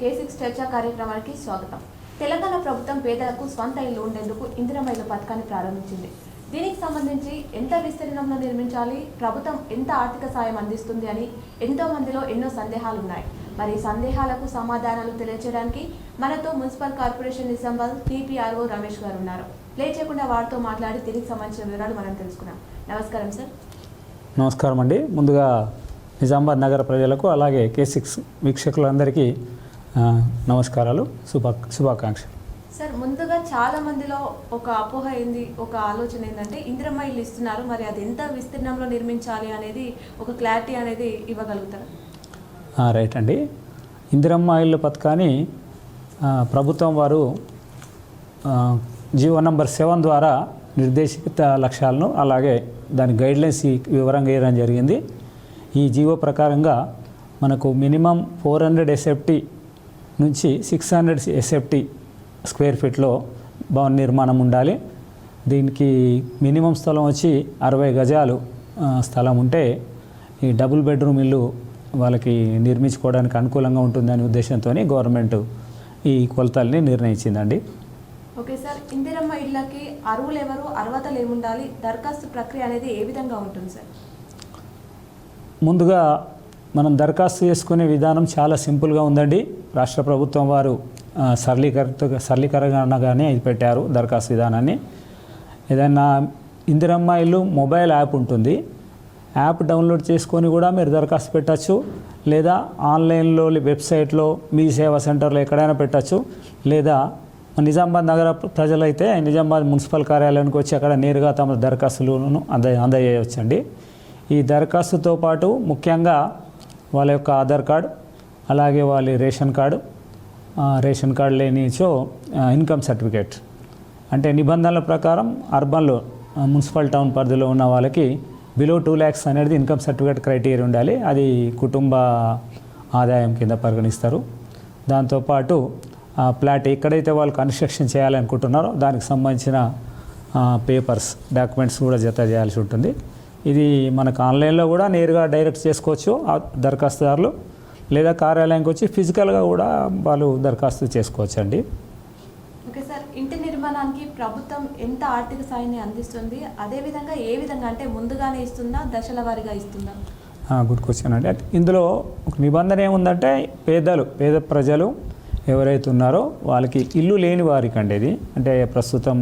K6 చర్చా కార్యక్రమానికి స్వాగతం. తెలంగాణ ప్రభుత్వం పేదలకు స్వంత ఇల్లు ఉండేందుకు ఇందిరమ్మ ఇల్లు పథకాన్ని ప్రారంభించింది. దీనికి సంబంధించి ఎంత విస్తీర్ణంలో నిర్మించాలి, ప్రభుత్వం ఎంత ఆర్థిక సాయం అందిస్తుంది అని ఎంతో మందిలో ఎన్నో సందేహాలు ఉన్నాయి. మరి సందేహాలకు సమాధానాలు తెలియజేయడానికి మనతో municipal corporation Nizamabad TPRO Ramesh గారు ఉన్నారు. లేట్ చేయకుండా వారితో మాట్లాడి దీనికి సంబంధించిన వివరాలు మనం తెలుసుకున్నాం. నమస్కారం సార్. నమస్కారం అండి. ముందుగా నిజామాబాద్ నగర ప్రజలకు అలాగే K6 వీక్షకులందరికీ నమస్కారాలు, శుభాకాంక్షలు. సార్, ముందుగా చాలా మందిలో ఒక అపోహ ఏంది, ఒక ఆలోచన ఏంటంటే ఇందిరమ్మ ఇల్లు ఇస్తున్నారు, మరి అది ఎంత విస్తీర్ణంలో నిర్మించాలి అనేది ఒక క్లారిటీ అనేది ఇవ్వగలుగుతారు? రైట్ అండి. ఇందిరమ్మ ఇల్లు పథకాన్ని ప్రభుత్వం వారు జీవో నంబర్ 7 ద్వారా నిర్దేశిత లక్ష్యాలను అలాగే దాని గైడ్లైన్స్ వివరంగా ఇవ్వడం జరిగింది. ఈ జీవో ప్రకారంగా మనకు మినిమం 400 SFT నుంచి 600 SFT స్క్వేర్ ఫీట్లో భవన నిర్మాణం ఉండాలి. దీనికి మినిమం స్థలం వచ్చి 60 గజాలు స్థలం ఉంటే ఈ డబుల్ బెడ్రూమ్ ఇల్లు వాళ్ళకి నిర్మించుకోవడానికి అనుకూలంగా ఉంటుందనే ఉద్దేశంతో గవర్నమెంట్ ఈ కొలతల్ని నిర్ణయించిందండి. ఓకే సార్, ఇందిరమ్మ ఇళ్ళకి అర్హులు ఎవరు, అర్హతలు ఏముండాలి, దరఖాస్తు ప్రక్రియ అనేది ఏ విధంగా ఉంటుంది సార్? ముందుగా మనం దరఖాస్తు చేసుకునే విధానం చాలా సింపుల్గా ఉందండి. రాష్ట్ర ప్రభుత్వం వారు సరళీకరణగానే ఇది పెట్టారు దరఖాస్తు విధానాన్ని. ఏదైనా ఇందిరమ్మ ఇల్లు మొబైల్ యాప్ ఉంటుంది. యాప్ డౌన్లోడ్ చేసుకొని కూడా మీరు దరఖాస్తు పెట్టచ్చు, లేదా ఆన్లైన్లో వెబ్సైట్లో మీ సేవా సెంటర్లో ఎక్కడైనా పెట్టచ్చు, లేదా నిజామాబాద్ నగర ప్రజలైతే నిజామాబాద్ మున్సిపల్ కార్యాలయానికి వచ్చి అక్కడ నేరుగా తమ దరఖాస్తులను అందజేయవచ్చండి. ఈ దరఖాస్తుతో పాటు ముఖ్యంగా వాళ్ళ యొక్క ఆధార్ కార్డు, అలాగే వాళ్ళ రేషన్ కార్డు లేనిచో ఇన్కమ్ సర్టిఫికేట్, అంటే నిబంధనల ప్రకారం అర్బన్లో మున్సిపల్ టౌన్ పరిధిలో ఉన్న వాళ్ళకి బిలో 2 lakhs అనేది ఇన్కమ్ సర్టిఫికేట్ క్రైటీరియా ఉండాలి. అది కుటుంబ ఆదాయం కింద పరిగణిస్తారు. దాంతోపాటు ప్లాట్ ఎక్కడైతే వాళ్ళు కన్స్ట్రక్షన్ చేయాలనుకుంటున్నారో దానికి సంబంధించిన పేపర్స్, డాక్యుమెంట్స్ కూడా జత చేయాల్సి ఉంటుంది. ఇది మనకు ఆన్లైన్లో కూడా నేరుగా డైరెక్ట్ చేసుకోవచ్చు దరఖాస్తుదారులు, లేదా కార్యాలయానికి వచ్చి ఫిజికల్గా కూడా వాళ్ళు దరఖాస్తు చేసుకోవచ్చు అండి. ఓకే సార్, ఇంటి నిర్మాణానికి ప్రభుత్వం ఎంత ఆర్థిక సాయాన్ని అందిస్తుంది, అదేవిధంగా ఏ విధంగా, అంటే ముందుగానే ఇస్తుందా, దశల వారీగా ఇస్తుందా? గుడ్ క్వశ్చన్ అండి. ఇందులో ఒక నిబంధన ఏముందంటే పేద ప్రజలు ఎవరైతే ఉన్నారో వాళ్ళకి ఇల్లు లేని వారికి అండి ఇది, అంటే ప్రస్తుతం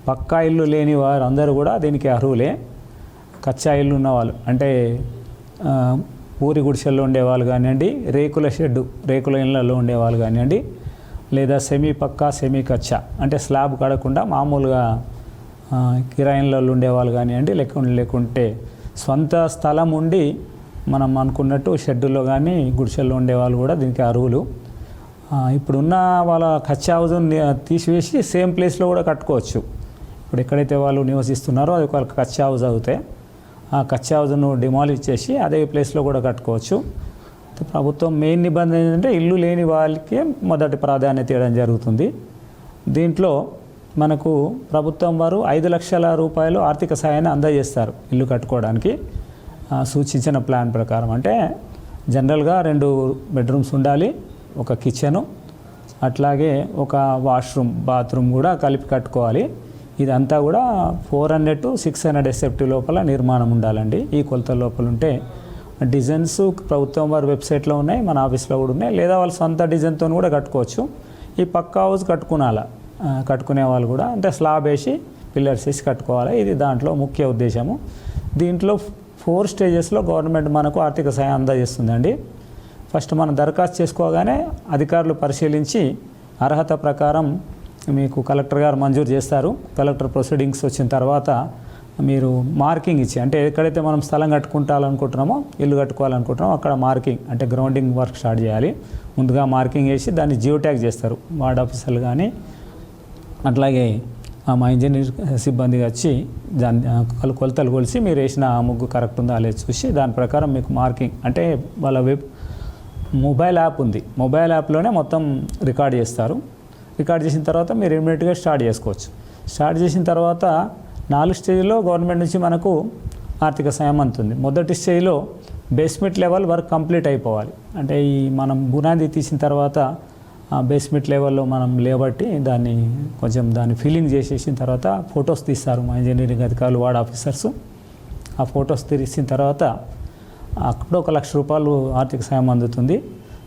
పక్కా ఇల్లు లేని వారు అందరూ కూడా దీనికి అర్హులే. కచ్చా ఇల్లు ఉన్నవాళ్ళు, అంటే ఊరి గుడిసెల్లో ఉండేవాళ్ళు కానివ్వండి, రేకుల ఇళ్ళల్లో ఉండేవాళ్ళు కానివ్వండి, లేదా సెమీ పక్కా సెమీ కచ్చా అంటే స్లాబ్ కడకుండా మామూలుగా కిరాయిలలో ఉండేవాళ్ళు కానివ్వండి, లేకుంటే స్వంత స్థలం ఉండి మనం అనుకున్నట్టు షెడ్డుల్లో కానీ గుడిసెల్లో ఉండేవాళ్ళు కూడా దీనికి అర్హులు. ఇప్పుడున్న వాళ్ళ కచ్చా హౌస్ని తీసివేసి సేమ్ ప్లేస్లో కూడా కట్టుకోవచ్చు. ఇప్పుడు ఎక్కడైతే వాళ్ళు నివసిస్తున్నారో అది ఒక కచ్చా హౌస్ అవుతాయి. ఆ కచ్చా హౌస్ను డిమాలిష్ చేసి అదే ప్లేస్లో కూడా కట్టుకోవచ్చు. ప్రభుత్వం మెయిన్ నిబంధన ఏంటంటే ఇల్లు లేని వాళ్ళకి మొదటి ప్రాధాన్యత ఇవ్వడం జరుగుతుంది. దీంట్లో మనకు ప్రభుత్వం వారు 5 లక్షల రూపాయలు ఆర్థిక సాయాన్ని అందజేస్తారు ఇల్లు కట్టుకోవడానికి సూచించిన ప్లాన్ ప్రకారం. అంటే జనరల్గా 2 బెడ్రూమ్స్ ఉండాలి, ఒక కిచెను, అట్లాగే ఒక వాష్రూమ్, బాత్రూమ్ కూడా కలిపి కట్టుకోవాలి. ఇదంతా కూడా 400 to 600 SFT లోపల నిర్మాణం ఉండాలండి. ఈ కొలత లోపల ఉంటే డిజైన్స్ ప్రభుత్వం వారి వెబ్సైట్లో ఉన్నాయి, మన ఆఫీస్లో కూడా ఉన్నాయి, లేదా వాళ్ళ సొంత డిజైన్తో కూడా కట్టుకోవచ్చు. ఈ పక్కా హౌస్ కట్టుకునే వాళ్ళు కూడా అంటే స్లాబ్ వేసి పిల్లర్స్ వేసి కట్టుకోవాలి. ఇది దాంట్లో ముఖ్య ఉద్దేశము. దీంట్లో 4 స్టేజెస్లో గవర్నమెంట్ మనకు ఆర్థిక సాయం అందజేస్తుందండి. ఫస్ట్ మనం దరఖాస్తు చేసుకోగానే అధికారులు పరిశీలించి అర్హత ప్రకారం మీకు కలెక్టర్ గారు మంజూరు చేస్తారు. కలెక్టర్ ప్రొసీడింగ్స్ వచ్చిన తర్వాత మీరు మార్కింగ్ ఇచ్చి, అంటే ఎక్కడైతే మనం స్థలం కట్టుకుంటామనుకుంటున్నామో, ఇల్లు కట్టుకోవాలనుకుంటున్నామో అక్కడ మార్కింగ్ అంటే గ్రౌండింగ్ వర్క్ స్టార్ట్ చేయాలి. ముందుగా మార్కింగ్ వేసి దాన్ని జియో ట్యాగ్ చేస్తారు వార్డ్ ఆఫీసర్లు కానీ, అట్లాగే మా ఇంజనీర్ సిబ్బంది వచ్చి దాన్ని కొలతలు కొలిసి మీరు వేసిన ముగ్గు కరెక్ట్ ఉందా అనేది చూసి దాని ప్రకారం మీకు మార్కింగ్, అంటే వాళ్ళ మొబైల్ యాప్ ఉంది, మొబైల్ యాప్లోనే మొత్తం రికార్డ్ చేస్తారు. రికార్డ్ చేసిన తర్వాత మీరు ఇమ్మీడియట్గా స్టార్ట్ చేసుకోవచ్చు. స్టార్ట్ చేసిన తర్వాత 4 స్టేజ్లో గవర్నమెంట్ నుంచి మనకు ఆర్థిక సాయం అందుతుంది. మొదటి స్టేజ్లో బేస్మెంట్ లెవెల్ వర్క్ కంప్లీట్ అయిపోవాలి. అంటే ఈ మనం బునాది తీసిన తర్వాత బేస్మెంట్ లెవెల్లో మనం లేబట్టి దాన్ని ఫిల్లింగ్ చేసేసిన తర్వాత ఫొటోస్ తీస్తారు మా ఇంజనీరింగ్ అధికారులు వార్డ్ ఆఫీసర్సు. ఆ ఫొటోస్ తీసిన తర్వాత అక్కడ 1 లక్ష రూపాయలు ఆర్థిక సాయం అందుతుంది.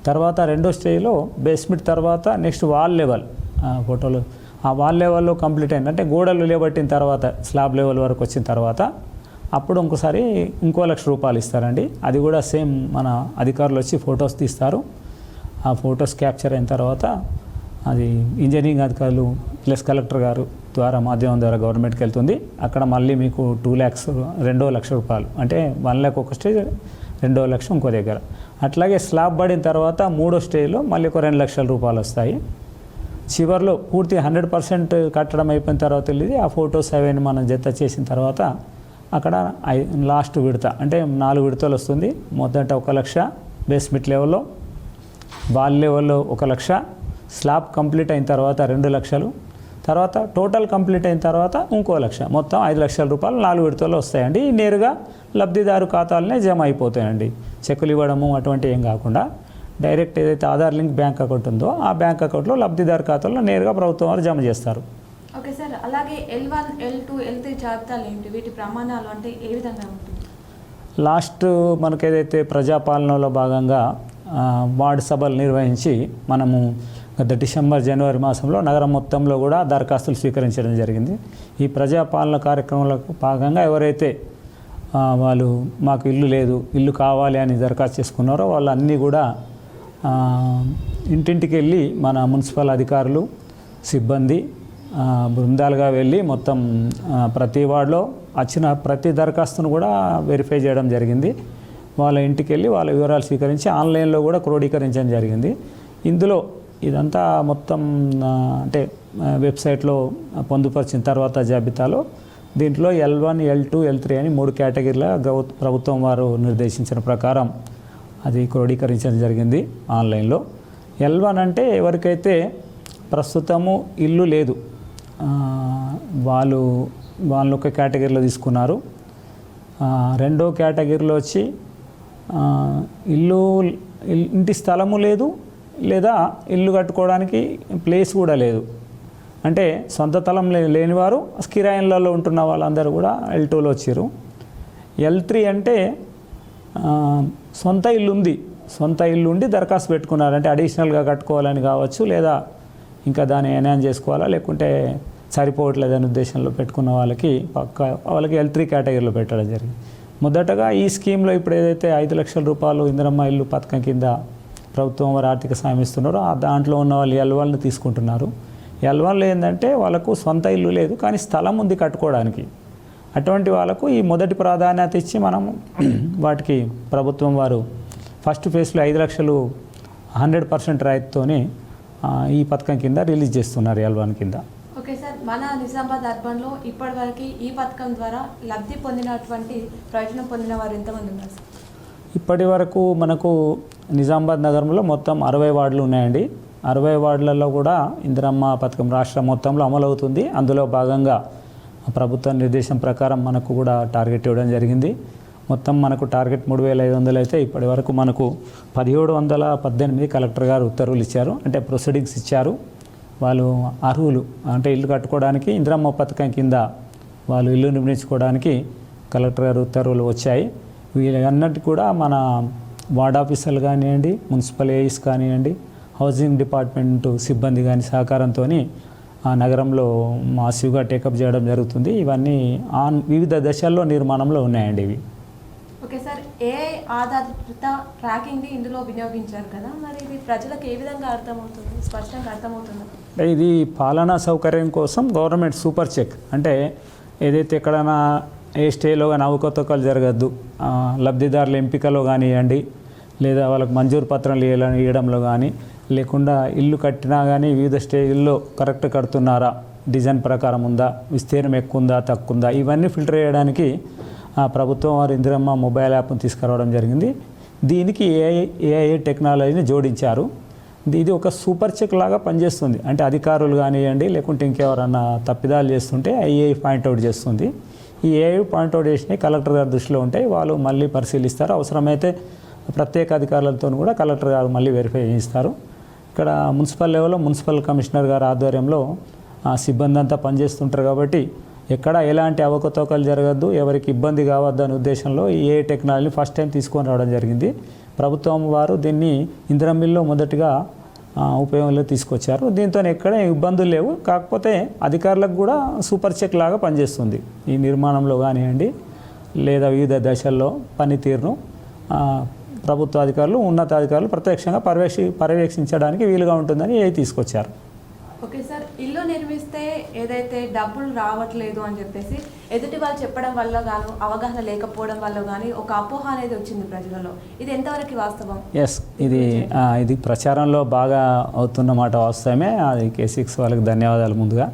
తర్వాత రెండో స్టేజ్లో బేస్మెంట్ తర్వాత నెక్స్ట్ వాల్ లెవెల్ ఫోటోలు ఆ వాల్ లెవెల్లో కంప్లీట్ అయింది అంటే గోడలు లేబట్టిన తర్వాత స్లాబ్ లెవెల్ వరకు వచ్చిన తర్వాత అప్పుడు ఇంకోసారి 1 లక్ష రూపాయలు ఇస్తారండి. అది కూడా సేమ్ మన అధికారులు వచ్చి ఫొటోస్ తీస్తారు. ఆ ఫొటోస్ క్యాప్చర్ అయిన తర్వాత అది ఇంజనీరింగ్ అధికారులు ప్లస్ కలెక్టర్ గారు ద్వారా మాధ్యమం ద్వారా గవర్నమెంట్కి వెళ్తుంది. అక్కడ మళ్ళీ మీకు 2 lakhs 2 లక్ష రూపాయలు అంటే 1 lakh ఒక స్టేజ్ 2 లక్ష ఇంకో దగ్గర. అట్లాగే స్లాబ్ పడిన తర్వాత మూడో స్టేజ్లో మళ్ళీ ఒక 2 లక్షల రూపాయలు వస్తాయి. చివరిలో పూర్తి 100% కట్టడం అయిపోయిన తర్వాత వెళ్ళి ఆ ఫొటోస్ అవన్నీ మనం జత చేసిన తర్వాత అక్కడ లాస్ట్ విడత అంటే 4 విడతలు వస్తుంది. మొదట 1 లక్ష బేస్మెంట్ లెవెల్లో, వాల్ లెవెల్లో 1 లక్ష, స్లాబ్ కంప్లీట్ అయిన తర్వాత 2 లక్షలు, తర్వాత టోటల్ కంప్లీట్ అయిన తర్వాత 1 లక్ష, మొత్తం 5 లక్షల రూపాయలు 4 విడతల్లో వస్తాయండి. నేరుగా లబ్ధిదారు ఖాతాలనే జమ అయిపోతాయండి. చెక్కులు ఇవ్వడము అటువంటి ఏం కాకుండా డైరెక్ట్ ఏదైతే ఆధార్ లింక్ బ్యాంక్ అకౌంట్ ఉందో ఆ బ్యాంక్ అకౌంట్లో లబ్ధిదారు ఖాతాలో నేరుగా ప్రభుత్వం వారు జమ చేస్తారు. ఓకే సార్, అలాగే L1, L2, L3 జాబితాలు ఏంటి? వీటి ప్రమాణాలు అంటే ఏ విధంగా ఉంటుంది? లాస్ట్ మనకు ఏదైతే ప్రజాపాలనలో భాగంగా వార్డు సభలు నిర్వహించి మనము గత డిసెంబర్ జనవరి మాసంలో నగరం మొత్తంలో కూడా దరఖాస్తులు స్వీకరించడం జరిగింది. ఈ ప్రజాపాలన కార్యక్రమంలో భాగంగా ఎవరైతే వాళ్ళు మాకు ఇల్లు లేదు, ఇల్లు కావాలి అని దరఖాస్తు చేసుకున్నారో వాళ్ళన్నీ కూడా ఇంటింటికి వెళ్ళి మన మున్సిపల్ అధికారులు సిబ్బంది బృందాలుగా వెళ్ళి మొత్తం ప్రతి వార్డులో వచ్చిన ప్రతి దరఖాస్తును కూడా వెరిఫై చేయడం జరిగింది. వాళ్ళ ఇంటికి వెళ్ళి వాళ్ళ వివరాలు స్వీకరించి ఆన్లైన్లో కూడా క్రోడీకరించడం జరిగింది. ఇందులో ఇదంతా మొత్తం అంటే వెబ్సైట్లో పొందుపరిచిన తర్వాత జాబితాలో దీంట్లో L1, L2, L3 అని 3 కేటగిరీల ప్రభుత్వం వారు నిర్దేశించిన ప్రకారం అది క్రోడీకరించడం జరిగింది ఆన్లైన్లో. L1 అంటే ఎవరికైతే ప్రస్తుతము ఇల్లు లేదు వాళ్ళు ఒక కేటగిరీలో తీసుకున్నారు. రెండో కేటగిరీలో వచ్చి ఇంటి స్థలము లేదు లేదా ఇల్లు కట్టుకోవడానికి ప్లేస్ కూడా లేదు అంటే సొంత స్థలం లేనివారు కిరాయిలలో ఉంటున్న వాళ్ళందరూ కూడా L2లో వచ్చారు. L3 అంటే సొంత ఇల్లు ఉండి దరఖాస్తు పెట్టుకున్నారు అంటే అడిషనల్గా కట్టుకోవాలని కావచ్చు లేదా ఇంకా దాన్ని ఎన్హాన్స్ చేసుకోవాలా లేకుంటే సరిపోవట్లేదనే ఉద్దేశంలో పెట్టుకున్న వాళ్ళకి L3 కేటగిరీలో పెట్టడం జరిగింది. మొదటగా ఈ స్కీమ్లో ఇప్పుడు ఏదైతే 5 లక్షల రూపాయలు ఇందిరమ్మ ఇల్లు పథకం కింద ప్రభుత్వం వారు ఆర్థిక సాయం ఇస్తున్నారో దాంట్లో ఉన్న వాళ్ళు L1ని తీసుకుంటున్నారు. L1లో ఏంటంటే వాళ్ళకు సొంత ఇల్లు లేదు కానీ స్థలం ఉంది కట్టుకోవడానికి. అటువంటి వాళ్ళకు ఈ మొదటి ప్రాధాన్యత ఇచ్చి మనం వాటికి ప్రభుత్వం వారు ఫస్ట్ ఫేజ్లో 5 లక్షలు 100% రాయితీతోని ఈ పథకం కింద రిలీజ్ చేస్తున్నారు L1 కింద. ఓకే సార్, మన నిజామాబాద్ అర్బన్లో ఇప్పటివరకు ఈ పథకం ద్వారా లబ్ధి పొందినటువంటి ప్రయోజనం పొందిన వారు ఎంతమంది ఉన్నారు సార్? ఇప్పటి వరకు మనకు నిజామాబాద్ నగరంలో మొత్తం 60 వార్డులు ఉన్నాయండి. 60 వార్డులలో కూడా ఇందిరమ్మ పథకం రాష్ట్రం మొత్తంలో అమలవుతుంది. అందులో భాగంగా ప్రభుత్వ నిర్దేశం ప్రకారం మనకు కూడా టార్గెట్ ఇవ్వడం జరిగింది. మొత్తం మనకు టార్గెట్ 3,500 అయితే ఇప్పటి వరకు మనకు 1718 కలెక్టర్ గారు ఉత్తర్వులు ఇచ్చారు అంటే ప్రొసీడింగ్స్ ఇచ్చారు. వాళ్ళు అర్హులు అంటే ఇల్లు కట్టుకోవడానికి ఇందిరమ్మ పథకం కింద వాళ్ళు ఇల్లు నిర్మించుకోవడానికి కలెక్టర్ గారు ఉత్తర్వులు వచ్చాయి. వీళ్ళన్నిటి కూడా మన వార్డ్ ఆఫీసర్లు కానివ్వండి, మున్సిపల్ ఏఈస్ కానివ్వండి, హౌసింగ్ డిపార్ట్మెంట్ సిబ్బంది కానీ సహకారంతో ఆ నగరంలో మాసివ్గా టేకప్ చేయడం జరుగుతుంది. ఇవన్నీ వివిధ దశల్లో నిర్మాణంలో ఉన్నాయండి ఇవి. ఓకే సార్, ఏఐ ఆధారిత ట్రాకింగ్ని ఇందులో వినియోగించారు కదా, మరి ఇది ప్రజలకు ఏ విధంగా అర్థమవుతుంది? స్పష్టంగా అర్థమవుతుంది. ఇది పాలనా సౌకర్యం కోసం గవర్నమెంట్ సూపర్ చెక్ అంటే ఏదైతే ఎక్కడైనా ఏ స్టేలో కానీ అవకతవకలు జరగద్దు, లబ్ధిదారుల ఎంపికలో కానివ్వండి లేదా వాళ్ళకు మంజూరు పత్రాలు ఇవ్వడంలో కానీ లేకుండా ఇల్లు కట్టినా కానీ వివిధ స్టేజ్ల్లో కరెక్ట్ కడుతున్నారా, డిజైన్ ప్రకారం ఉందా, విస్తీర్ణం ఎక్కువ ఉందా తక్కువ ఉందా, ఇవన్నీ ఫిల్టర్ చేయడానికి ప్రభుత్వం వారు ఇందిరమ్మ మొబైల్ యాప్ను తీసుకురావడం జరిగింది. దీనికి ఏఐ టెక్నాలజీని జోడించారు. ఇది ఒక సూపర్ చెక్ లాగా పనిచేస్తుంది అంటే అధికారులు కానివ్వండి లేకుంటే ఇంకెవరన్నా తప్పిదాలు చేస్తుంటే ఏఐ పాయింట్అవుట్ చేస్తుంది. ఈ ఏఐ పాయింట్అవుట్ చేసినవి కలెక్టర్ గారి దృష్టిలో ఉంటాయి, వాళ్ళు మళ్ళీ పరిశీలిస్తారు. అవసరమైతే ప్రత్యేక అధికారులతో కూడా కలెక్టర్ గారు మళ్ళీ వెరిఫై చేయిస్తారు. ఇక్కడ మున్సిపల్ లెవెల్లో మున్సిపల్ కమిషనర్ గారి ఆధ్వర్యంలో సిబ్బంది అంతా పనిచేస్తుంటారు కాబట్టి ఎక్కడ ఎలాంటి అవకతవకలు జరగద్దు, ఎవరికి ఇబ్బంది కావద్దు అనే ఉద్దేశంలో ఏ టెక్నాలజీని ఫస్ట్ టైం తీసుకొని రావడం జరిగింది. ప్రభుత్వం వారు దీన్ని ఇందిరా మిల్లో మొదటిగా ఉపయోగంలో తీసుకొచ్చారు. దీంతో ఎక్కడ ఇబ్బందులు లేవు. కాకపోతే అధికారులకు కూడా సూపర్ చెక్ లాగా పనిచేస్తుంది. ఈ నిర్మాణంలో కానివ్వండి లేదా వివిధ దశల్లో పనితీరును ప్రభుత్వ అధికారులు, ఉన్నతాధికారులు ప్రత్యక్షంగా పర్యవేక్షించడానికి వీలుగా ఉంటుందని తీసుకొచ్చారు. ఓకే సార్, ఇల్లు నిర్మిస్తే ఏదైతే డబ్బులు రావట్లేదు అని చెప్పేసి ఎదుటి వాళ్ళు చెప్పడం వల్ల గాను, అవగాహన లేకపోవడం వల్ల కానీ ఒక అపోహ అనేది వచ్చింది ప్రజలలో. ఇది ఎంతవరకు వాస్తవం? ఎస్, ఇది ప్రచారంలో బాగా అవుతున్నమాట వాస్తవమే. అది K6 వాళ్ళకి ధన్యవాదాలు ముందుగా.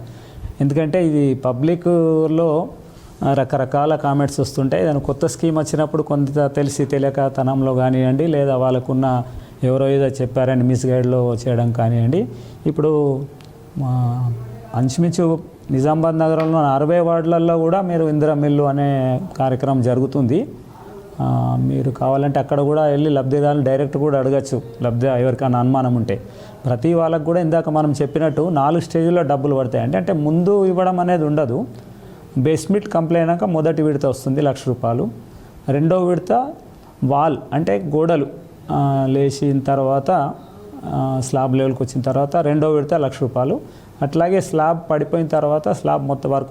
ఎందుకంటే ఇది పబ్లిక్లో రకరకాల కామెంట్స్ వస్తుంటాయి. దాని కొత్త స్కీమ్ వచ్చినప్పుడు కొంత తెలిసి తెలియక తనంలో కానివ్వండి లేదా వాళ్ళకున్న ఎవరో ఏదో చెప్పారని మిస్గైడ్లో చేయడం కానివ్వండి. ఇప్పుడు అంచుమించు నిజామాబాద్ నగరంలో 60 వార్డులలో కూడా మీరు ఇందిరా మిల్లు అనే కార్యక్రమం జరుగుతుంది. మీరు కావాలంటే అక్కడ కూడా వెళ్ళి లబ్ధిదారులు డైరెక్ట్ కూడా అడగచ్చు, ఎవరికైనా అనుమానం ఉంటే. ప్రతి వాళ్ళకు కూడా ఇందాక మనం చెప్పినట్టు 4 స్టేజ్లో డబ్బులు పడతాయి. అంటే ముందు ఇవ్వడం అనేది ఉండదు. బేస్మెంట్ కంప్లీట్ అయినాక మొదటి విడత వస్తుంది ₹1,00,000. రెండవ విడత వాల్ అంటే గోడలు లేచిన తర్వాత స్లాబ్ లెవెల్కి వచ్చిన తర్వాత రెండో విడత ₹1,00,000. అట్లాగే స్లాబ్ పడిపోయిన తర్వాత స్లాబ్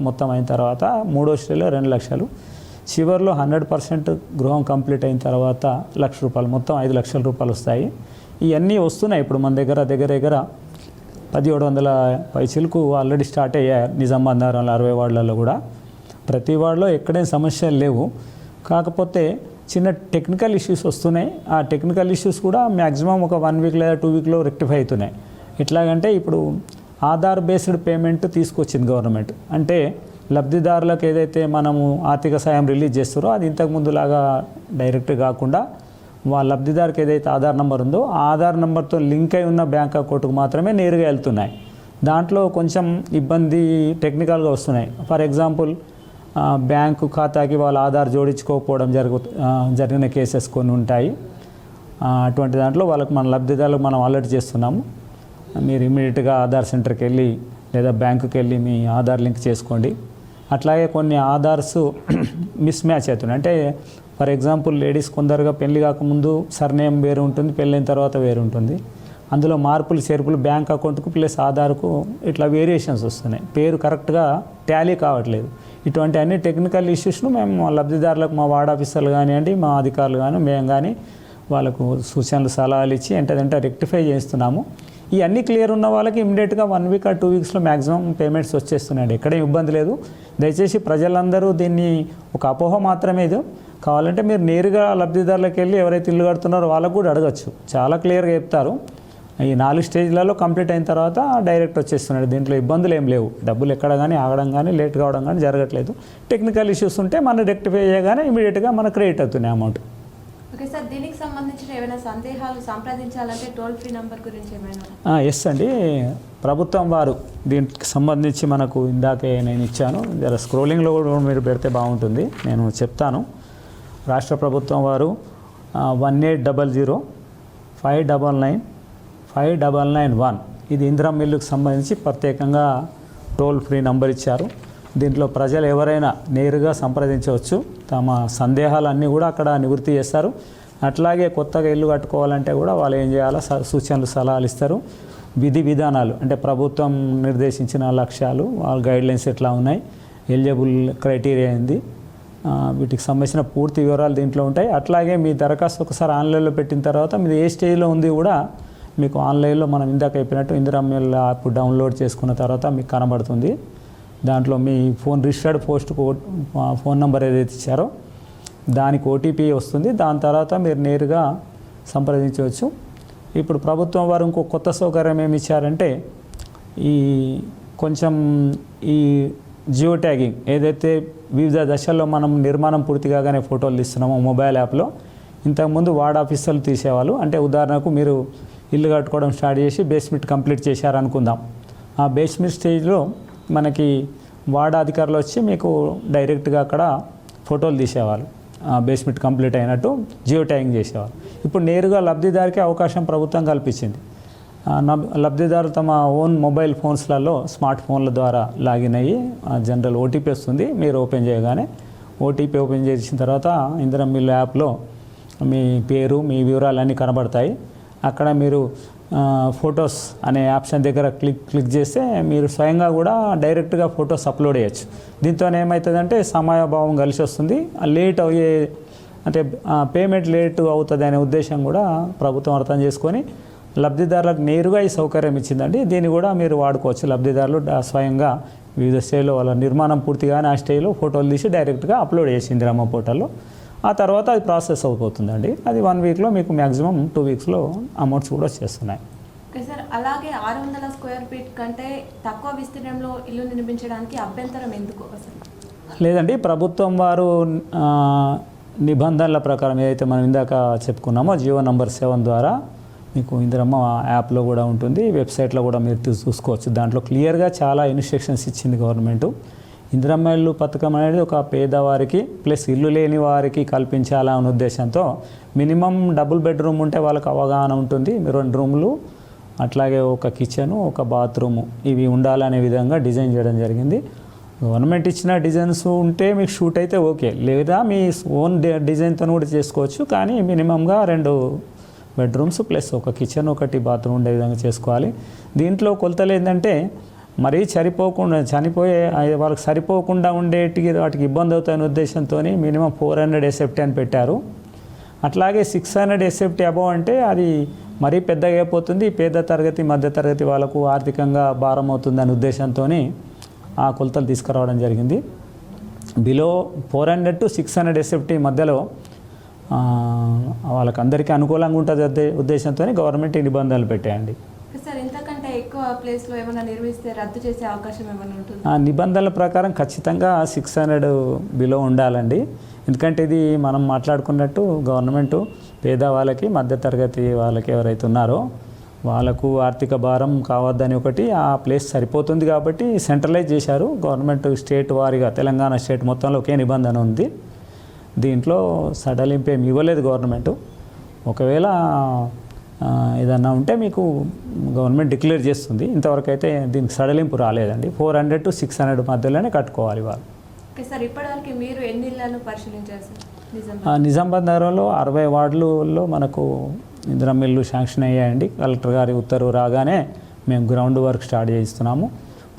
మొత్తం అయిన తర్వాత మూడో స్టేజ్లో 2,00,000. చివరిలో 100% గృహం కంప్లీట్ అయిన తర్వాత ₹1,00,000, మొత్తం ₹5,00,000 వస్తాయి. ఇవన్నీ వస్తున్నాయి. ఇప్పుడు మన దగ్గర 1700 పైచీలకు ఆల్రెడీ స్టార్ట్ అయ్యాయి నిజామాబాద్ నగరంలో 60 వార్డులలో కూడా. ప్రతి వార్డులో ఎక్కడైనా సమస్యలు లేవు. కాకపోతే చిన్న టెక్నికల్ ఇష్యూస్ వస్తున్నాయి. ఆ టెక్నికల్ ఇష్యూస్ కూడా మ్యాక్సిమం ఒక 1 వీక్ లేదా 2 వీక్లో రెక్టిఫై అవుతున్నాయి. ఎట్లాగంటే ఇప్పుడు ఆధార్ బేస్డ్ పేమెంట్ తీసుకొచ్చింది గవర్నమెంట్. అంటే లబ్ధిదారులకు ఏదైతే మనము ఆర్థిక సాయం రిలీజ్ చేస్తారో అది ఇంతకుముందులాగా డైరెక్ట్ కాకుండా వాళ్ళ లబ్ధిదారుకి ఏదైతే ఆధార్ నెంబర్ ఉందో ఆ ఆధార్ నెంబర్తో లింక్ అయి ఉన్న బ్యాంక్ అకౌంట్కి మాత్రమే నేరుగా వెళ్తున్నాయి. దాంట్లో కొంచెం ఇబ్బంది టెక్నికల్గా వస్తున్నాయి. ఫర్ ఎగ్జాంపుల్ బ్యాంకు ఖాతాకి వాళ్ళ ఆధార్ జోడించుకోకపోవడం జరిగిన కేసెస్ కొన్ని ఉంటాయి. అటువంటి దాంట్లో వాళ్ళకి మన లబ్ధిదారులకు మనం అలర్ట్ చేస్తున్నాము. మీరు ఇమీడియట్గా ఆధార్ సెంటర్కి వెళ్ళి లేదా బ్యాంకుకి వెళ్ళి మీ ఆధార్ లింక్ చేసుకోండి. అట్లాగే కొన్ని ఆధార్స్ మిస్ మ్యాచ్ అవుతున్నాయి. అంటే ఫర్ ఎగ్జాంపుల్ లేడీస్ కొందరుగా పెళ్లి కాకముందు సర్నేమ్ వేరు ఉంటుంది, పెళ్ళైన తర్వాత వేరు ఉంటుంది. అందులో మార్పులు చేర్పులు బ్యాంక్ అకౌంట్కు ప్లస్ ఆధార్కు ఇట్లా వేరియేషన్స్ వస్తున్నాయి. పేరు కరెక్ట్గా టాలీ కావట్లేదు. ఇటువంటి అన్ని టెక్నికల్ ఇష్యూస్ను మేము లబ్ధిదారులకు మా వార్డ్ ఆఫీసర్లు కానివ్వండి, మా అధికారులు కానీ మేము కానీ వాళ్ళకు సూచనలు సలహాలు ఇచ్చి ఎంటదంటే రెక్టిఫై చేస్తున్నాము. ఈ అన్ని క్లియర్ ఉన్న వాళ్ళకి ఇమ్మీడియట్గా 1 వీక్ 2 వీక్స్లో మ్యాక్సిమం పేమెంట్స్ వచ్చేస్తున్నాయండి. ఎక్కడేం ఇబ్బంది లేదు. దయచేసి ప్రజలందరూ దీన్ని ఒక అపోహ మాత్రమే ఇది. కావాలంటే మీరు నేరుగా లబ్ధిదారులకు వెళ్ళి ఎవరైతే ఇల్లు కడుతున్నారో వాళ్ళకు కూడా అడగచ్చు. చాలా క్లియర్గా చెప్తారు. ఈ 4 స్టేజ్లలో కంప్లీట్ అయిన తర్వాత డైరెక్ట్ వచ్చేస్తున్నాడు. దీంట్లో ఇబ్బందులు ఏం లేవు. డబ్బులు ఎక్కడ కానీ ఆగడం కానీ లేట్ కావడం కానీ జరగట్లేదు. టెక్నికల్ ఇష్యూస్ ఉంటే మనం రెక్టిఫై చేయగానే ఇమీడియట్గా మనకు క్రెడిట్ అవుతున్నాయి అమౌంట్. ఓకే సార్, దీనికి సంబంధించిన ఏమైనా సందేహాలు సంప్రదించాలంటే టోల్ ఫ్రీ నెంబర్ గురించి ఏమైనా? ఎస్ అండి, ప్రభుత్వం వారు దీనికి సంబంధించి మనకు ఇందాకే నేను ఇచ్చాను. జర స్క్రోలింగ్లో కూడా మీరు పెడితే బాగుంటుంది, నేను చెప్తాను. రాష్ట్ర ప్రభుత్వం వారు 1800 599 5991 ఇది ఇందిరా మిల్లుకు సంబంధించి ప్రత్యేకంగా టోల్ ఫ్రీ నంబర్ ఇచ్చారు. దీంట్లో ప్రజలు ఎవరైనా నేరుగా సంప్రదించవచ్చు. తమ సందేహాలన్నీ కూడా అక్కడ నివృత్తి చేస్తారు. అట్లాగే కొత్తగా ఇల్లు కట్టుకోవాలంటే కూడా వాళ్ళు ఏం చేయాలో సూచనలు సలహాలు ఇస్తారు. విధి విధానాలు అంటే ప్రభుత్వం నిర్దేశించిన లక్ష్యాలు, వాళ్ళ గైడ్లైన్స్ ఎట్లా ఉన్నాయి, ఎలిజిబుల్ క్రైటీరియా ఏంది, వీటికి సంబంధించిన పూర్తి వివరాలు దీంట్లో ఉంటాయి. అట్లాగే మీ దరఖాస్తు ఒకసారి ఆన్లైన్లో పెట్టిన తర్వాత మీరు ఏ స్టేజ్లో ఉంది కూడా మీకు ఆన్లైన్లో మనం ఇందాక చెప్పినట్టు ఇందిరా మిల్ యాప్ డౌన్లోడ్ చేసుకున్న తర్వాత మీకు కనబడుతుంది. దాంట్లో మీ రిజిస్టర్డ్ పోస్ట్కు ఫోన్ నెంబర్ ఏదైతే ఇచ్చారో దానికి ఓటీపీ వస్తుంది. దాని తర్వాత మీరు నేరుగా సంప్రదించవచ్చు. ఇప్పుడు ప్రభుత్వం వారు ఇంకో కొత్త సౌకర్యం ఏమి ఇచ్చారంటే ఈ జియో ట్యాగింగ్ ఏదైతే వివిధ దశల్లో మనం నిర్మాణం పూర్తి కాగానే ఫోటోలు తీస్తున్నామో మొబైల్ యాప్లో, ఇంతకుముందు వార్డ్ ఆఫీసర్లు తీసేవాళ్ళు. అంటే ఉదాహరణకు మీరు ఇల్లు కట్టుకోవడం స్టార్ట్ చేసి బేస్మెంట్ కంప్లీట్ చేశారనుకుందాం. ఆ బేస్మెంట్ స్టేజ్లో మనకి వార్డ్ అధికారులు వచ్చి మీకు డైరెక్ట్గా అక్కడ ఫోటోలు తీసేవాళ్ళు. బేస్మెంట్ కంప్లీట్ అయినట్టు జియో ట్యాగింగ్ చేసేవాళ్ళు. ఇప్పుడు నేరుగా లబ్ధిదారికి అవకాశం ప్రభుత్వం కల్పించింది. లబ్ధిదారులు తమ ఓన్ మొబైల్ ఫోన్స్లలో స్మార్ట్ ఫోన్ల ద్వారా లాగిన్ అయ్యి జనరల్ ఓటీపీ వస్తుంది. మీరు ఓపెన్ చేయగానే ఓటీపీ ఓపెన్ చేసిన తర్వాత ఇందిరమ్మ ఇల్లు యాప్లో మీ పేరు మీ వివరాలన్నీ కనబడతాయి. అక్కడ మీరు ఫొటోస్ అనే ఆప్షన్ దగ్గర క్లిక్ చేస్తే మీరు స్వయంగా కూడా డైరెక్ట్గా ఫొటోస్ అప్లోడ్ చేయొచ్చు. దీంతో ఏమవుతుందంటే సమయభావం కలిసి వస్తుంది. లేట్ అయ్యే అంటే పేమెంట్ లేట్ అవుతుంది అనే ఉద్దేశం కూడా ప్రభుత్వం అర్థం చేసుకొని లబ్ధిదారులకు నేరుగా ఈ సౌకర్యం ఇచ్చిందండి. దీన్ని కూడా మీరు వాడుకోవచ్చు. లబ్ధిదారులు స్వయంగా వివిధ స్టేజ్లో వాళ్ళ నిర్మాణం పూర్తిగానే ఆ స్టేజ్లో ఫోటోలు తీసి డైరెక్ట్గా అప్లోడ్ చేసి ఇందిరమ్మ పోర్టల్లో ఆ తర్వాత అది ప్రాసెస్ అయిపోతుందండి. అది 1 వీక్లో మీకు మ్యాక్సిమం 2 వీక్స్లో అమౌంట్స్ కూడా వచ్చేస్తున్నాయి. ఓకే సార్, అలాగే 600 స్క్వేర్ ఫీట్ కంటే తక్కువ విస్తీర్ణంలో ఇల్లు నిర్మించడానికి అభ్యంతరం ఎందుకు అసలు? లేదండి, ప్రభుత్వం వారు నిబంధనల ప్రకారం ఏదైతే మనం ఇందాక చెప్పుకున్నామో జీవో నంబర్ 7 ద్వారా మీకు ఇందిరమ్మ యాప్లో కూడా ఉంటుంది, వెబ్సైట్లో కూడా మీరు చూసుకోవచ్చు. దాంట్లో క్లియర్గా చాలా ఇన్స్ట్రక్షన్స్ ఇచ్చింది గవర్నమెంట్. ఇందిరమ్మ ఇల్లు పథకం అనేది ఒక పేదవారికి ప్లస్ ఇల్లు లేని వారికి కల్పించాలనే ఉద్దేశంతో మినిమం డబుల్ బెడ్రూమ్ ఉంటే వాళ్ళకి అవగాహన ఉంటుంది. 2 రూములు అట్లాగే ఒక కిచెను ఒక బాత్రూము ఇవి ఉండాలనే విధంగా డిజైన్ చేయడం జరిగింది. గవర్నమెంట్ ఇచ్చిన డిజైన్స్ ఉంటే మీకు షూట్ అయితే ఓకే, లేదా మీ ఓన్ డిజైన్తో కూడా చేసుకోవచ్చు. కానీ మినిమంగా 2 బెడ్రూమ్స్ ప్లస్ ఒక కిచెన్ ఒకటి బాత్రూమ్ ఉండే విధంగా చేసుకోవాలి. దీంట్లో కొలతలు ఏంటంటే మరీ చనిపోయే వాళ్ళకి సరిపోకుండా వాటికి ఇబ్బంది అవుతాయనే ఉద్దేశంతో మినిమం 400 ఎస్ఎఫ్టీ అని పెట్టారు. అట్లాగే 600 ఎస్ఎఫ్టీ అబవ్ అంటే అది మరీ పెద్దగా అయిపోతుంది, పేద తరగతి మధ్య తరగతి వాళ్ళకు ఆర్థికంగా భారం అవుతుందనే ఉద్దేశంతో ఆ కొలతలు తీసుకురావడం జరిగింది. బిలో 400 to 600 ఎస్ఎఫ్టీ మధ్యలో వాళ్ళకి అందరికీ అనుకూలంగా ఉంటుంది ఉద్దేశంతో గవర్నమెంట్ ఈ నిబంధనలు పెట్టాయండి. సార్, ఇంతకంటే ఎక్కువ ప్లేస్లో ఏమైనా నిర్మిస్తే రద్దు చేసే అవకాశం ఏమైనా ఉంటుంది? ఆ నిబంధనల ప్రకారం ఖచ్చితంగా 600 బిలో ఉండాలండి. ఎందుకంటే ఇది మనం మాట్లాడుకున్నట్టు గవర్నమెంట్ పేదవాళ్ళకి మధ్యతరగతి వాళ్ళకి ఎవరైతే ఉన్నారో వాళ్ళకు ఆర్థిక భారం కావద్దని ఒకటి, ఆ ప్లేస్ సరిపోతుంది కాబట్టి సెంట్రలైజ్ చేశారు గవర్నమెంట్. స్టేట్ వారీగా తెలంగాణ స్టేట్ మొత్తంలో ఒకే నిబంధన ఉంది. దీంట్లో సడలింపు ఏమి ఇవ్వలేదు గవర్నమెంట్. ఒకవేళ ఏదన్నా ఉంటే మీకు గవర్నమెంట్ డిక్లేర్ చేస్తుంది. ఇంతవరకు అయితే దీనికి సడలింపు రాలేదండి. 400 to 600 మధ్యలోనే కట్టుకోవాలి వాళ్ళు. ఓకే సార్, ఇప్పటివరకు మీరు ఎన్ని ఇళ్లను పరిశీలించారు సార్? నిజామాబాద్ నగరంలో 60 వార్డులలో మనకు ఇందిరమ్మ ఇల్లు శాంక్షన్ అయ్యాయండి. కలెక్టర్ గారి ఉత్తర్వు రాగానే మేము గ్రౌండ్ వర్క్ స్టార్ట్ చేస్తున్నాము.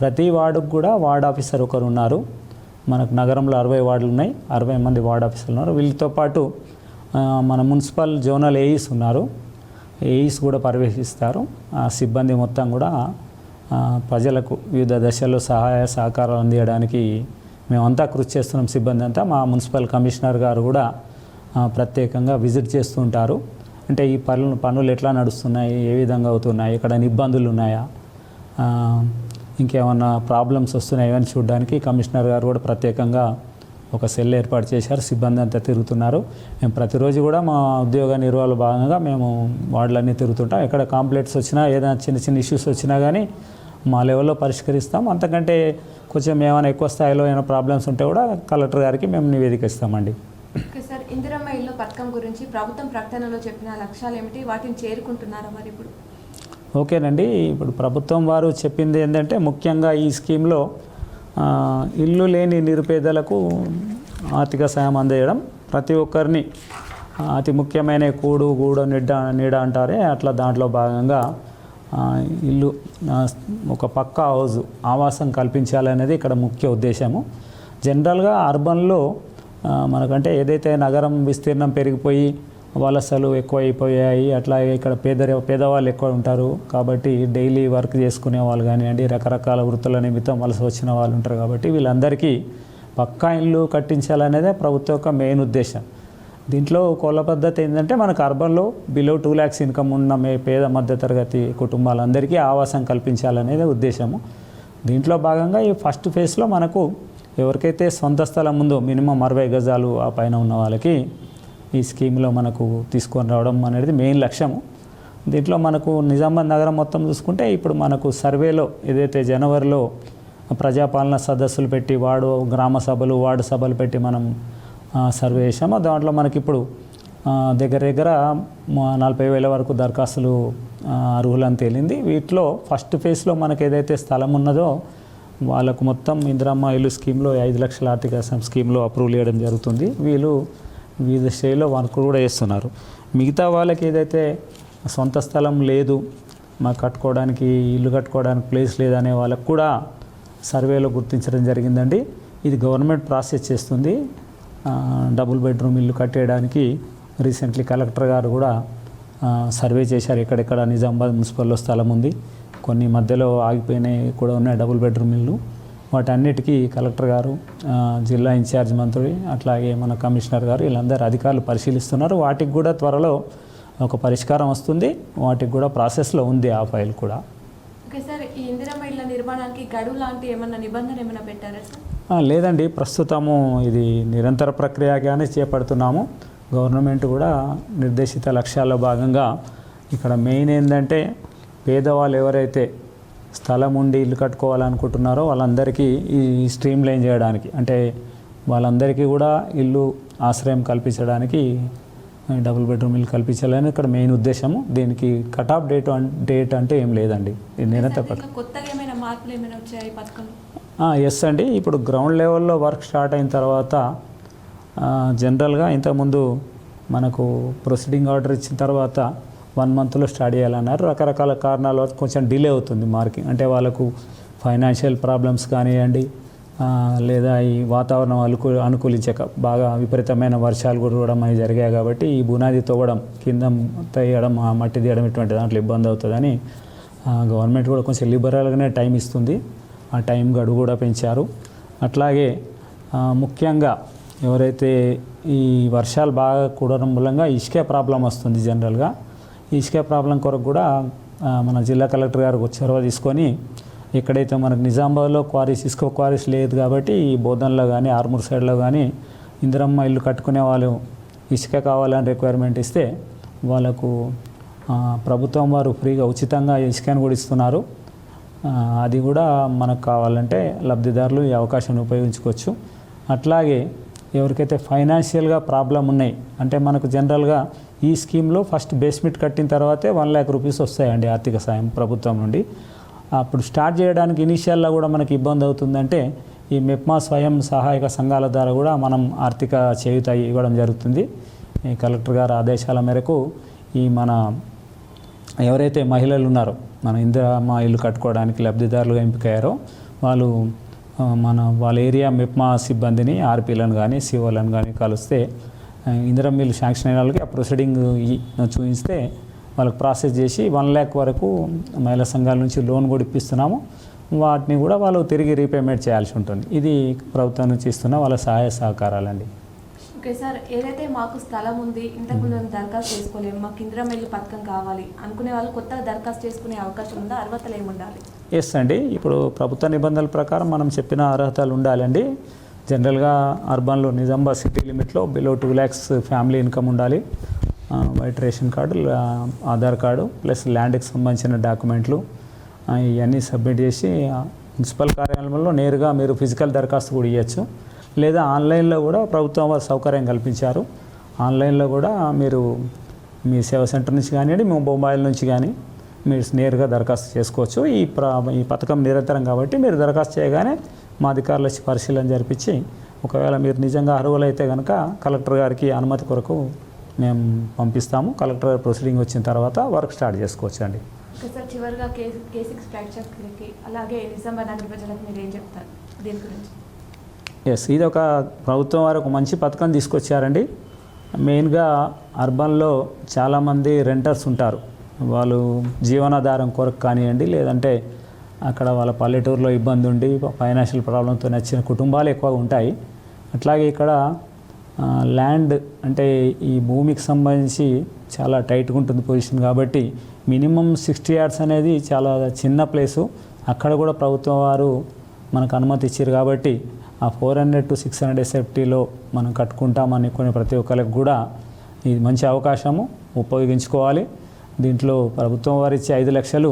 ప్రతి వార్డుకు కూడా వార్డ్ ఆఫీసర్ ఒకరు ఉన్నారు. మనకు నగరంలో 60 వార్డులు ఉన్నాయి, 60 మంది వార్డ్ ఆఫీసర్లు ఉన్నారు. వీళ్ళతో పాటు మన మున్సిపల్ జోనల్ ఏఈస్ ఉన్నారు. ఏఈస్ కూడా పర్యవేక్షిస్తారు. ఆ సిబ్బంది మొత్తం కూడా ప్రజలకు వివిధ దశల్లో సహాయ సహకారాలు అందించడానికి మేమంతా కృషి చేస్తున్నాం. సిబ్బంది అంతా మా మున్సిపల్ కమిషనర్ గారు కూడా ప్రత్యేకంగా విజిట్ చేస్తూ ఉంటారు. అంటే ఈ పనులు ఎట్లా నడుస్తున్నాయి, ఏ విధంగా అవుతున్నాయి, ఇక్కడ ఇబ్బందులు ఉన్నాయా, ఇంకేమన్నా ప్రాబ్లమ్స్ వస్తున్నాయి అని చూడడానికి కమిషనర్ గారు కూడా ప్రత్యేకంగా ఒక సెల్ ఏర్పాటు చేశారు. సిబ్బంది అంతా తిరుగుతున్నారు. మేము ప్రతిరోజు కూడా మా ఉద్యోగ నిర్వహణలో భాగంగా మేము వార్డులన్నీ తిరుగుతుంటాం. ఎక్కడ కాంప్లైంట్స్ వచ్చినా ఏదైనా చిన్న ఇష్యూస్ వచ్చినా కానీ మా లెవెల్లో పరిష్కరిస్తాం. అంతకంటే కొంచెం ఏమైనా ఎక్కువ స్థాయిలో ఏమైనా ప్రాబ్లమ్స్ ఉంటే కూడా కలెక్టర్ గారికి మేము నివేదిక ఇస్తామండి. ఓకే సార్, ఇందిరమ్మ ఇల్లు పథకం గురించి ప్రభుత్వం ప్రకటనలో చెప్పిన లక్ష్యాలు ఏమిటి, వాటిని చేరుకుంటున్నారా మరి ఇప్పుడు? ఓకేనండి, ఇప్పుడు ప్రభుత్వం వారు చెప్పింది ఏంటంటే ముఖ్యంగా ఈ స్కీమ్లో ఇల్లు లేని నిరుపేదలకు ఆర్థిక సాయం అందజేయడం, ప్రతి ఒక్కరిని అతి ముఖ్యమైన కూడు గూడు నీడ అంటారే అట్లా దాంట్లో భాగంగా ఇల్లు ఒక పక్కా హౌస్ ఆవాసం కల్పించాలనేది ఇక్కడ ముఖ్య ఉద్దేశము. జనరల్గా అర్బన్లో మనకంటే ఏదైతే నగరం విస్తీర్ణం పెరిగిపోయి వలసలు ఎక్కువ అయిపోయాయి, అట్లాగే ఇక్కడ పేదవాళ్ళు ఎక్కువ ఉంటారు కాబట్టి డైలీ వర్క్ చేసుకునే వాళ్ళు కానివ్వండి, రకరకాల వృత్తుల నిమిత్తం వలస వచ్చిన వాళ్ళు ఉంటారు కాబట్టి వీళ్ళందరికీ పక్కా ఇల్లు కట్టించాలనేదే ప్రభుత్వం యొక్క మెయిన్ ఉద్దేశం. దీంట్లో కోళ్ళ పద్ధతి ఏంటంటే మనకు అర్బన్లో బిలో 2 lakhs ఇన్కమ్ ఉన్న పేద మధ్యతరగతి కుటుంబాలందరికీ ఆవాసం కల్పించాలనేదే ఉద్దేశము. దీంట్లో భాగంగా ఈ ఫస్ట్ ఫేజ్లో మనకు ఎవరికైతే సొంత స్థలం ఉందో మినిమం 60 గజాలు ఆ పైన ఉన్న వాళ్ళకి ఈ స్కీమ్లో మనకు తీసుకొని రావడం అనేది మెయిన్ లక్ష్యము. దీంట్లో మనకు నిజామాబాద్ నగరం మొత్తం చూసుకుంటే ఇప్పుడు మనకు సర్వేలో ఏదైతే జనవరిలో ప్రజాపాలన సదస్సులు పెట్టి గ్రామ సభలు వార్డు సభలు పెట్టి మనం సర్వే చేసామో దాంట్లో మనకి ఇప్పుడు దగ్గర దగ్గర 40,000 వరకు దరఖాస్తులు అర్హులని తేలింది. వీటిలో ఫస్ట్ ఫేజ్లో మనకు ఏదైతే స్థలం ఉన్నదో వాళ్ళకు మొత్తం ఇందిరమ్మ ఇల్లు స్కీమ్లో 5 లక్షల ఆర్థిక స్కీమ్లో అప్రూవల్ చేయడం జరుగుతుంది. వీళ్ళు వివిధ స్టేజ్లో వర్క్ కూడా చేస్తున్నారు. మిగతా వాళ్ళకి ఏదైతే సొంత స్థలం లేదు, మాకు కట్టుకోవడానికి ఇల్లు కట్టుకోవడానికి ప్లేస్ లేదనే వాళ్ళకు కూడా సర్వేలో గుర్తించడం జరిగిందండి. ఇది గవర్నమెంట్ ప్రాసెస్ చేస్తుంది. డబుల్ బెడ్రూమ్ ఇల్లు కట్టేయడానికి రీసెంట్లీ కలెక్టర్ గారు కూడా సర్వే చేశారు. ఎక్కడెక్కడ నిజామాబాద్ మున్సిపల్లో స్థలం ఉంది, కొన్ని మధ్యలో ఆగిపోయినాయి కూడా ఉన్నాయి డబుల్ బెడ్రూమ్ ఇల్లు. వాటన్నిటికీ కలెక్టర్ గారు, జిల్లా ఇన్ఛార్జ్ మంత్రి, అట్లాగే మన కమిషనర్ గారు వీళ్ళందరూ అధికారులు పరిశీలిస్తున్నారు. వాటికి కూడా త్వరలో ఒక పరిష్కారం వస్తుంది. వాటికి కూడా ప్రాసెస్లో ఉంది ఆ ఫైల్ కూడా. ఓకే సార్, ఈ ఇందిరమ్మ ఇళ్ళ నిర్మాణానికి గడువు లాంటి ఏమన్నా నిబంధనలు ఏమైనా పెట్టారా సార్? లేదండి, ప్రస్తుతము ఇది నిరంతర ప్రక్రియగానే చేపడుతున్నాము. గవర్నమెంట్ కూడా నిర్దేశిత లక్ష్యాల్లో భాగంగా ఇక్కడ మెయిన్ ఏంటంటే పేదవాళ్ళు ఎవరైతే స్థలం ఉండి ఇల్లు కట్టుకోవాలనుకుంటున్నారో వాళ్ళందరికీ ఈ స్ట్రీమ్ లైన్ చేయడానికి, అంటే వాళ్ళందరికీ కూడా ఇల్లు ఆశ్రయం కల్పించడానికి డబుల్ బెడ్రూమ్ ఇల్లు కల్పించాలని ఇక్కడ మెయిన్ ఉద్దేశము. దీనికి కట్ ఆఫ్ డేట్ అంటే ఏం లేదండి. నిరంతర కొత్తగా ఏమైనా మార్పులు ఏమైనా వచ్చాయి పథకంలో? ఎస్ అండి, ఇప్పుడు గ్రౌండ్ లెవెల్లో వర్క్ స్టార్ట్ అయిన తర్వాత జనరల్గా ఇంతకుముందు మనకు ప్రొసీడింగ్ ఆర్డర్ ఇచ్చిన తర్వాత 1 మంత్లో స్టార్ట్ చేయాలన్నారు. రకరకాల కారణాల వల్ల కొంచెం డిలే అవుతుంది మార్కింగ్. అంటే వాళ్ళకు ఫైనాన్షియల్ ప్రాబ్లమ్స్ కానివ్వండి, లేదా ఈ వాతావరణం అనుకూలించక బాగా విపరీతమైన వర్షాలు కురవడం అవి జరిగాయి. కాబట్టి ఈ బునాది తవ్వడం, కింద తీయడం, మట్టి తీయడం ఇటువంటి దాంట్లో ఇబ్బంది అవుతుందని గవర్నమెంట్ కూడా కొంచెం లిబరల్గానే టైం ఇస్తుంది. ఆ టైం గడువు కూడా పెంచారు. అట్లాగే ముఖ్యంగా ఎవరైతే ఈ వర్షాలు బాగా కూడడం మూలంగా ఇసుక ప్రాబ్లం వస్తుంది. జనరల్గా ఈ ఇసుక ప్రాబ్లం కొరకు కూడా మన జిల్లా కలెక్టర్ గారు చొరవ తీసుకొని ఎక్కడైతే మనకు నిజామాబాద్లో క్వారీస్, ఇసుక క్వారీస్ లేదు కాబట్టి ఈ బోధనలో కానీ ఆర్మూర్ సైడ్లో కానీ ఇందిరమ్మ ఇల్లు కట్టుకునే వాళ్ళు ఇసుక కావాలని రిక్వైర్మెంట్ ఇస్తే వాళ్ళకు ప్రభుత్వం వారు ఫ్రీగా ఉచితంగా ఇసుకను కూడా ఇస్తున్నారు. అది కూడా మనకు కావాలంటే లబ్ధిదారులు ఈ అవకాశాన్ని ఉపయోగించుకోవచ్చు. అట్లాగే ఎవరికైతే ఫైనాన్షియల్గా ప్రాబ్లం ఉన్నాయి, అంటే మనకు జనరల్గా ఈ స్కీమ్లో ఫస్ట్ బేస్మెంట్ కట్టిన తర్వాతే 1 లక్ష రూపీస్ వస్తాయండి ఆర్థిక సాయం ప్రభుత్వం నుండి. అప్పుడు స్టార్ట్ చేయడానికి ఇనీషియల్లో కూడా మనకి ఇబ్బంది అవుతుందంటే ఈ మెప్మా స్వయం సహాయక సంఘాల ద్వారా కూడా మనం ఆర్థిక చేయూత ఇవ్వడం జరుగుతుంది. ఈ కలెక్టర్ గారి ఆదేశాల మేరకు ఈ మన ఎవరైతే మహిళలు ఉన్నారో మన ఇందిరమ్మ ఇల్లు కట్టుకోవడానికి లబ్ధిదారులుగా ఎంపికయ్యారో వాళ్ళ ఏరియా మెప్మా సిబ్బందిని, ఆర్పీలను కానీ సిఓలను కానీ కలిస్తే ఇందిరమ్మ ఇల్లు శాంక్షన్ అయిన వాళ్ళకి ఆ ప్రొసీడింగ్ చూపిస్తే వాళ్ళకి ప్రాసెస్ చేసి 1 లక్ష వరకు మహిళా సంఘాల నుంచి లోన్ కూడా ఇప్పిస్తున్నాము. వాటిని కూడా వాళ్ళు తిరిగి రీపేమెంట్ చేయాల్సి ఉంటుంది. ఇది ప్రభుత్వం నుంచి ఇస్తున్న వాళ్ళ సహాయ సహకారాలండి. ఓకే సార్, ఏదైతే మాకు స్థలం ఉంది, ఇంతకుముందు మేము దరఖాస్తు చేసుకోలేము, మాకు ఇందిరమ్మ ఇల్లు పథకం కావాలి అనుకునే వాళ్ళు కొత్తగా దరఖాస్తు చేసుకునే అవకాశం ఉందా? అర్హతలు ఏమి ఉండాలి? ఎస్ అండి, ఇప్పుడు ప్రభుత్వ నిబంధనల ప్రకారం మనం చెప్పిన అర్హతలు ఉండాలండి. జనరల్గా అర్బన్లో నిజామాబాద్ సిటీ లిమిట్లో బిలో 2 lakhs ఫ్యామిలీ ఇన్కమ్ ఉండాలి. White ration card, Aadhaar card plus ల్యాండ్కి సంబంధించిన డాక్యుమెంట్లు ఇవన్నీ సబ్మిట్ చేసి మున్సిపల్ కార్యాలయంలో నేరుగా మీరు ఫిజికల్ దరఖాస్తు కూడా ఇవ్వచ్చు. లేదా ఆన్లైన్లో కూడా ప్రభుత్వం వారు సౌకర్యం కల్పించారు. ఆన్లైన్లో కూడా మీరు మీ సేవా సెంటర్ నుంచి కానివ్వండి, మీ మొబైల్ నుంచి కానీ మీరు నేరుగా దరఖాస్తు చేసుకోవచ్చు. ఈ పథకం నిరంతరం కాబట్టి మీరు దరఖాస్తు చేయగానే మా అధికారులు వచ్చి పరిశీలన జరిపించి ఒకవేళ మీరు నిజంగా అర్హులైతే కనుక కలెక్టర్ గారికి అనుమతి కొరకు మేము పంపిస్తాము. కలెక్టర్ ప్రొసీడింగ్ వచ్చిన తర్వాత వర్క్ స్టార్ట్ చేసుకోవచ్చు అండి. సార్, చివరిగా K6 ప్రేక్షకులకి అలాగే నిజామాబాద్ నగర ప్రజలకు మీరు ఏం చెప్తారు దీని గురించి? ఎస్, ఇది ఒక ప్రభుత్వం వారు ఒక మంచి పథకం తీసుకొచ్చారండి. మెయిన్గా అర్బన్లో చాలామంది రెంటర్స్ ఉంటారు. వాళ్ళు జీవనాధారం కొరకు కానివ్వండి, లేదంటే అక్కడ వాళ్ళ పల్లెటూరులో ఇబ్బంది ఉండి ఫైనాన్షియల్ ప్రాబ్లంతో నచ్చిన కుటుంబాలు ఎక్కువగా ఉంటాయి. అట్లాగే ఇక్కడ ల్యాండ్ అంటే ఈ భూమికి సంబంధించి చాలా టైట్గా ఉంటుంది పొజిషన్ కాబట్టి మినిమం 60 yards అనేది చాలా చిన్న ప్లేసు. అక్కడ కూడా ప్రభుత్వం వారు మనకు అనుమతి ఇచ్చారు కాబట్టి ఆ 400 to 600 SFTలో మనం కట్టుకుంటామని కొన్ని ప్రతి ఒక్కరికి కూడా ఇది మంచి అవకాశము, ఉపయోగించుకోవాలి. దీంట్లో ప్రభుత్వం వారు ఇచ్చే 5 లక్షలు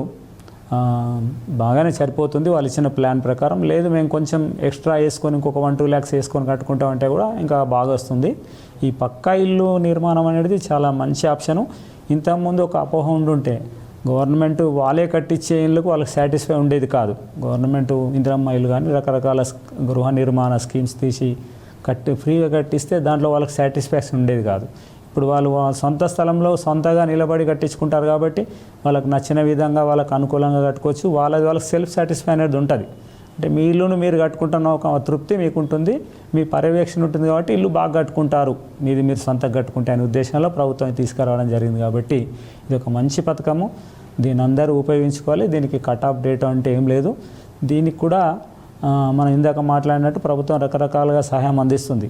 బాగానే సరిపోతుంది వాళ్ళు ఇచ్చిన ప్లాన్ ప్రకారం. లేదు మేము కొంచెం ఎక్స్ట్రా వేసుకొని ఇంకొక 1-2 lakhs వేసుకొని కట్టుకుంటామంటే కూడా ఇంకా బాగా వస్తుంది. ఈ పక్కా ఇల్లు నిర్మాణం అనేది చాలా మంచి ఆప్షను. ఇంతకుముందు ఒక అపోహ ఉండుంటే గవర్నమెంట్ వాళ్ళే కట్టించే ఇళ్ళకు వాళ్ళకి సాటిస్ఫై ఉండేది కాదు. గవర్నమెంట్ ఇందిరమ్మ ఇల్లు కానీ రకరకాల గృహ నిర్మాణ స్కీమ్స్ తీసి ఫ్రీగా కట్టిస్తే దాంట్లో వాళ్ళకి సాటిస్ఫాక్షన్ ఉండేది కాదు. ఇప్పుడు వాళ్ళు సొంత స్థలంలో సొంతగా నిలబడి కట్టించుకుంటారు కాబట్టి వాళ్ళకి నచ్చిన విధంగా వాళ్ళకి అనుకూలంగా కట్టుకోవచ్చు. వాళ్ళకి సెల్ఫ్ సాటిస్ఫై అనేది ఉంటుంది. అంటే మీ ఇల్లును మీరు కట్టుకుంటున్న ఒక తృప్తి మీకు ఉంటుంది, మీ పర్యవేక్షణ ఉంటుంది కాబట్టి ఇల్లు బాగా కట్టుకుంటారు, మీరు సొంతంగా కట్టుకుంటే అనే ఉద్దేశంలో ప్రభుత్వం తీసుకురావడం జరిగింది. కాబట్టి ఇది ఒక మంచి పథకము, దీన్ని అందరూ ఉపయోగించుకోవాలి. దీనికి కట్ ఆఫ్ డేట్ అంటే ఏం లేదు. దీనికి కూడా మనం ఇందాక మాట్లాడినట్టు ప్రభుత్వం రకరకాలుగా సహాయం అందిస్తుంది.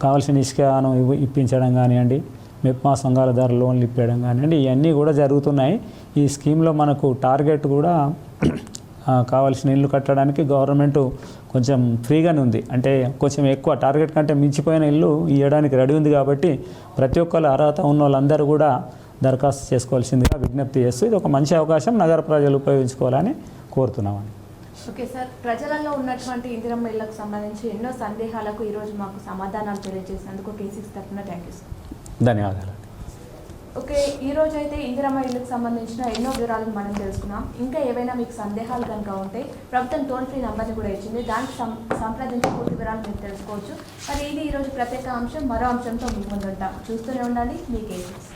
కావాల్సిన ఇసుకను ఇప్పించడం కానివ్వండి, మెప్మా సంఘాల ద్వారా లోన్లు ఇప్పించడం కానివ్వండి, ఇవన్నీ కూడా జరుగుతున్నాయి. ఈ స్కీమ్లో మనకు టార్గెట్ కూడా కావాల్సిన ఇల్లు కట్టడానికి గవర్నమెంట్ కొంచెం ఫ్రీగానే ఉంది. అంటే కొంచెం ఎక్కువ టార్గెట్ కంటే మించిపోయిన ఇల్లు ఇవ్వడానికి రెడీ ఉంది. కాబట్టి ప్రతి ఒక్కరు అర్హత ఉన్న వాళ్ళందరూ కూడా దరఖాస్తు చేసుకోవాల్సిందిగా విజ్ఞప్తి చేస్తూ ఇది ఒక మంచి అవకాశం, నగర ప్రజలు ఉపయోగించుకోవాలని కోరుతున్నామని. ఓకే సార్, ప్రజలలో ఉన్నటువంటి ఇందిరమ్మ ఇళ్లకు సంబంధించి ఎన్నో సందేహాలకు ఈరోజు మాకు సమాధానాలు తెలియజేసినందుకు కేసీసీ తరఫున థ్యాంక్ యూ సార్. ధన్యవాదాలు. ఓకే, ఈరోజు అయితే ఇందిరమ్మ ఇళ్ళకు సంబంధించిన ఎన్నో వివరాలను మనం తెలుసుకున్నాం. ఇంకా ఏవైనా మీకు సందేహాలు కనుక ఉంటే ప్రభుత్వం టోల్ ఫ్రీ నంబర్ని కూడా ఇచ్చింది, దానికి సంప్రదించి పూర్తి వివరాలు మీరు తెలుసుకోవచ్చు. మరి ఇది ఈరోజు ప్రత్యేక అంశం. మరో అంశంతో మీకు ముందుంటాం. చూస్తూనే ఉండాలి మీ కేసీసీ.